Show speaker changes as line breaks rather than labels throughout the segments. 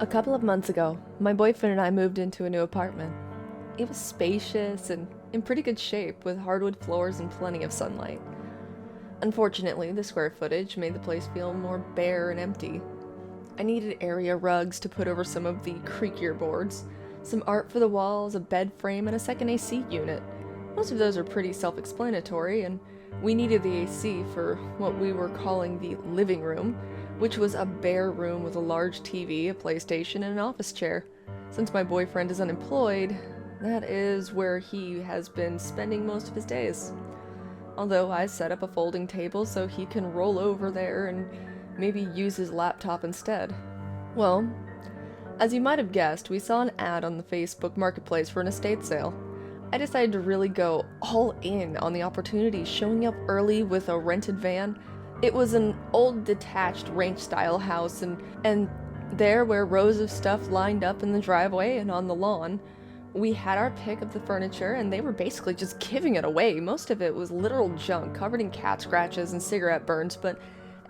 A couple of months ago, my boyfriend and I moved into a new apartment. It was spacious and in pretty good shape, with hardwood floors and plenty of sunlight. Unfortunately, the square footage made the place feel more bare and empty. I needed area rugs to put over some of the creakier boards, some art for the walls, a bed frame, and a second AC unit. Most of those are pretty self-explanatory, and we needed the AC for what we were calling the living room, which was a bare room with a large TV, a PlayStation, and an office chair. Since my boyfriend is unemployed, that is where he has been spending most of his days. Although I set up a folding table so he can roll over there and maybe use his laptop instead. Well, as you might have guessed, we saw an ad on the Facebook Marketplace for an estate sale. I decided to really go all in on the opportunity, showing up early with a rented van. It was an old detached ranch-style house, and there were rows of stuff lined up in the driveway and on the lawn. We had our pick of the furniture, and they were basically just giving it away. Most of it was literal junk, covered in cat scratches and cigarette burns, but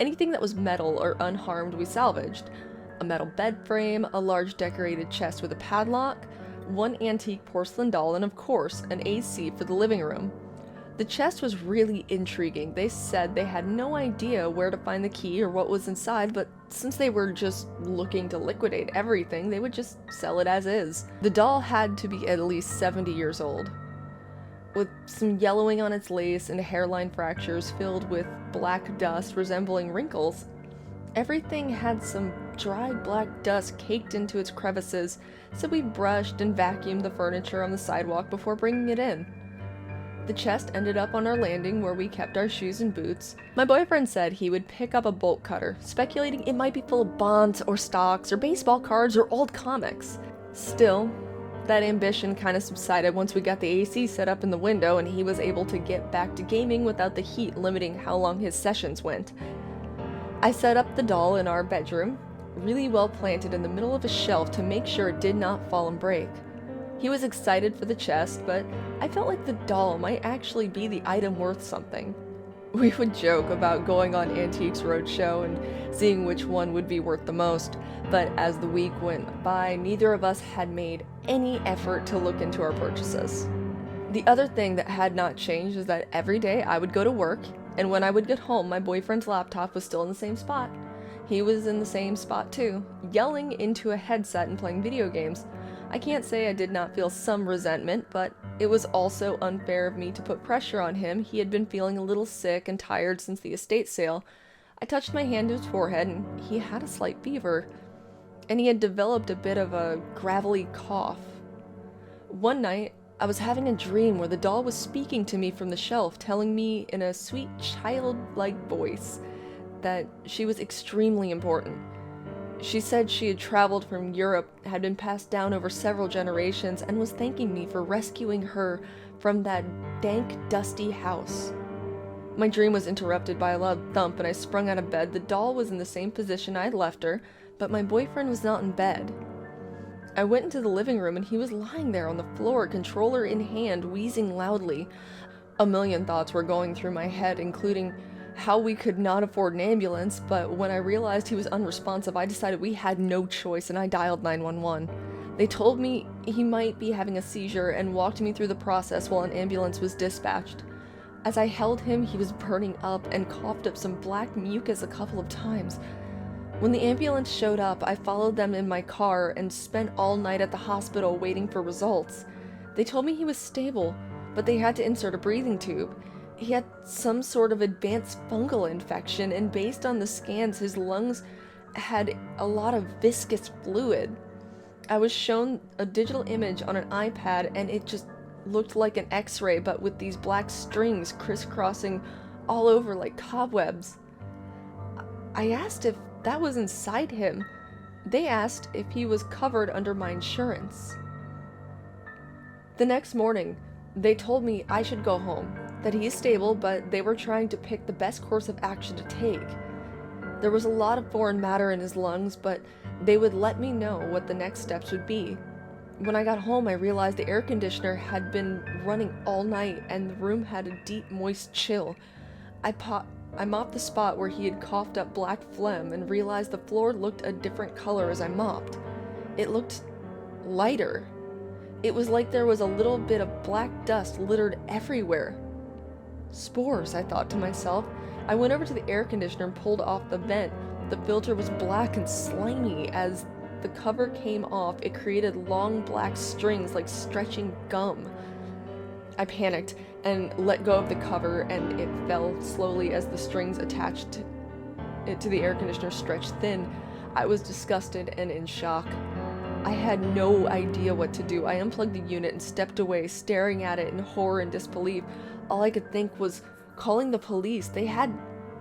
anything that was metal or unharmed we salvaged. A metal bed frame, a large decorated chest with a padlock, one antique porcelain doll, and of course, an AC for the living room. The chest was really intriguing. They said they had no idea where to find the key or what was inside, but since they were just looking to liquidate everything, they would just sell it as is. The doll had to be at least 70 years old, with some yellowing on its lace and hairline fractures filled with black dust resembling wrinkles. Everything had some dried black dust caked into its crevices, so we brushed and vacuumed the furniture on the sidewalk before bringing it in. The chest ended up on our landing where we kept our shoes and boots. My boyfriend said he would pick up a bolt cutter, speculating it might be full of bonds or stocks or baseball cards or old comics. Still, that ambition kind of subsided once we got the AC set up in the window and he was able to get back to gaming without the heat limiting how long his sessions went. I set up the doll in our bedroom, really well planted in the middle of a shelf to make sure it did not fall and break. He was excited for the chest, but I felt like the doll might actually be the item worth something. We would joke about going on Antiques Roadshow and seeing which one would be worth the most, but as the week went by, neither of us had made any effort to look into our purchases. The other thing that had not changed is that every day I would go to work, and when I would get home, my boyfriend's laptop was still in the same spot. He was in the same spot too, yelling into a headset and playing video games. I can't say I did not feel some resentment, but it was also unfair of me to put pressure on him. He had been feeling a little sick and tired since the estate sale. I touched my hand to his forehead, and he had a slight fever, and he had developed a bit of a gravelly cough. One night, I was having a dream where the doll was speaking to me from the shelf, telling me in a sweet, childlike voice that she was extremely important. She said she had traveled from Europe, had been passed down over several generations, and was thanking me for rescuing her from that dank, dusty house. My dream was interrupted by a loud thump, and I sprung out of bed. The doll was in the same position I had left her, but my boyfriend was not in bed. I went into the living room, and he was lying there on the floor, controller in hand, wheezing loudly. A million thoughts were going through my head, including how we could not afford an ambulance, but when I realized he was unresponsive, I decided we had no choice and I dialed 911. They told me he might be having a seizure and walked me through the process while an ambulance was dispatched. As I held him, he was burning up and coughed up some black mucus a couple of times. When the ambulance showed up, I followed them in my car and spent all night at the hospital waiting for results. They told me he was stable, but they had to insert a breathing tube. He had some sort of advanced fungal infection, and based on the scans, his lungs had a lot of viscous fluid. I was shown a digital image on an iPad, and it just looked like an X-ray, but with these black strings crisscrossing all over like cobwebs. I asked if that was inside him. They asked if he was covered under my insurance. The next morning, they told me I should go home, that he is stable, but they were trying to pick the best course of action to take. There was a lot of foreign matter in his lungs, but they would let me know what the next steps would be. When I got home, I realized the air conditioner had been running all night and the room had a deep, moist chill. I mopped the spot where he had coughed up black phlegm and realized the floor looked a different color as I mopped. it looked lighter. It was like there was a little bit of black dust littered everywhere. Spores, I thought to myself. I went over to the air conditioner and pulled off the vent. The filter was black and slimy. As the cover came off, it created long black strings like stretching gum. I panicked and let go of the cover, and it fell slowly as the strings attached it to the air conditioner stretched thin. I was disgusted and in shock. I had no idea what to do. I unplugged the unit and stepped away, staring at it in horror and disbelief. All I could think was calling the police. Do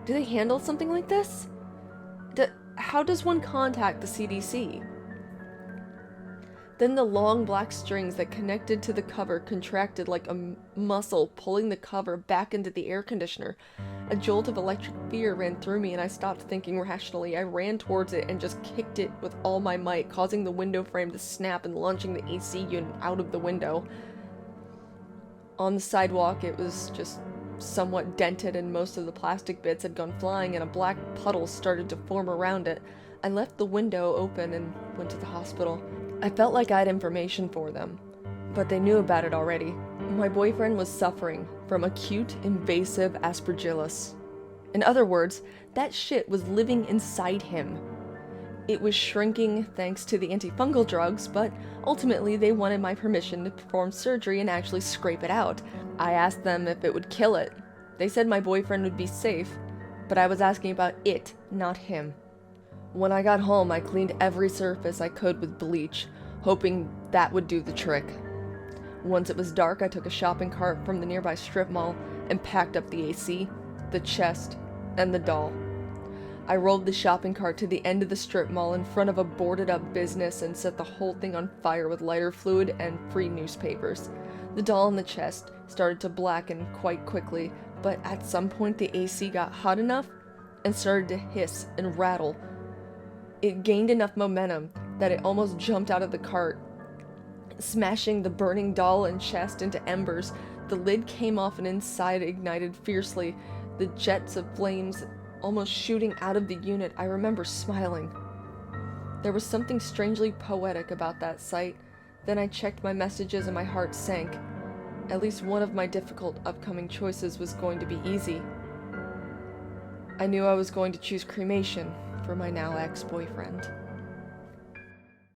they handle something like this? How does one contact the CDC? Then the long black strings that connected to the cover contracted like a muscle, pulling the cover back into the air conditioner. A jolt of electric fear ran through me, and I stopped thinking rationally. I ran towards it and just kicked it with all my might, causing the window frame to snap and launching the AC unit out of the window. On the sidewalk, it was just somewhat dented, and most of the plastic bits had gone flying, and a black puddle started to form around it. I left the window open and went to the hospital. I felt like I had information for them, but they knew about it already. My boyfriend was suffering from acute invasive aspergillus. In other words, that shit was living inside him. It was shrinking thanks to the antifungal drugs, but ultimately they wanted my permission to perform surgery and actually scrape it out. I asked them if it would kill it. They said my boyfriend would be safe, but I was asking about it, not him. When I got home, I cleaned every surface I could with bleach, hoping that would do the trick. Once it was dark, I took a shopping cart from the nearby strip mall and packed up the AC, the chest, and the doll. I rolled the shopping cart to the end of the strip mall in front of a boarded-up business and set the whole thing on fire with lighter fluid and free newspapers. The doll and the chest started to blacken quite quickly, but at some point the AC got hot enough and started to hiss and rattle. It gained enough momentum that it almost jumped out of the cart, smashing the burning doll and chest into embers. The lid came off and inside ignited fiercely, the jets of flames almost shooting out of the unit. I remember smiling. There was something strangely poetic about that sight. Then I checked my messages and my heart sank. At least one of my difficult upcoming choices was going to be easy. I knew I was going to choose cremation for my now ex-boyfriend.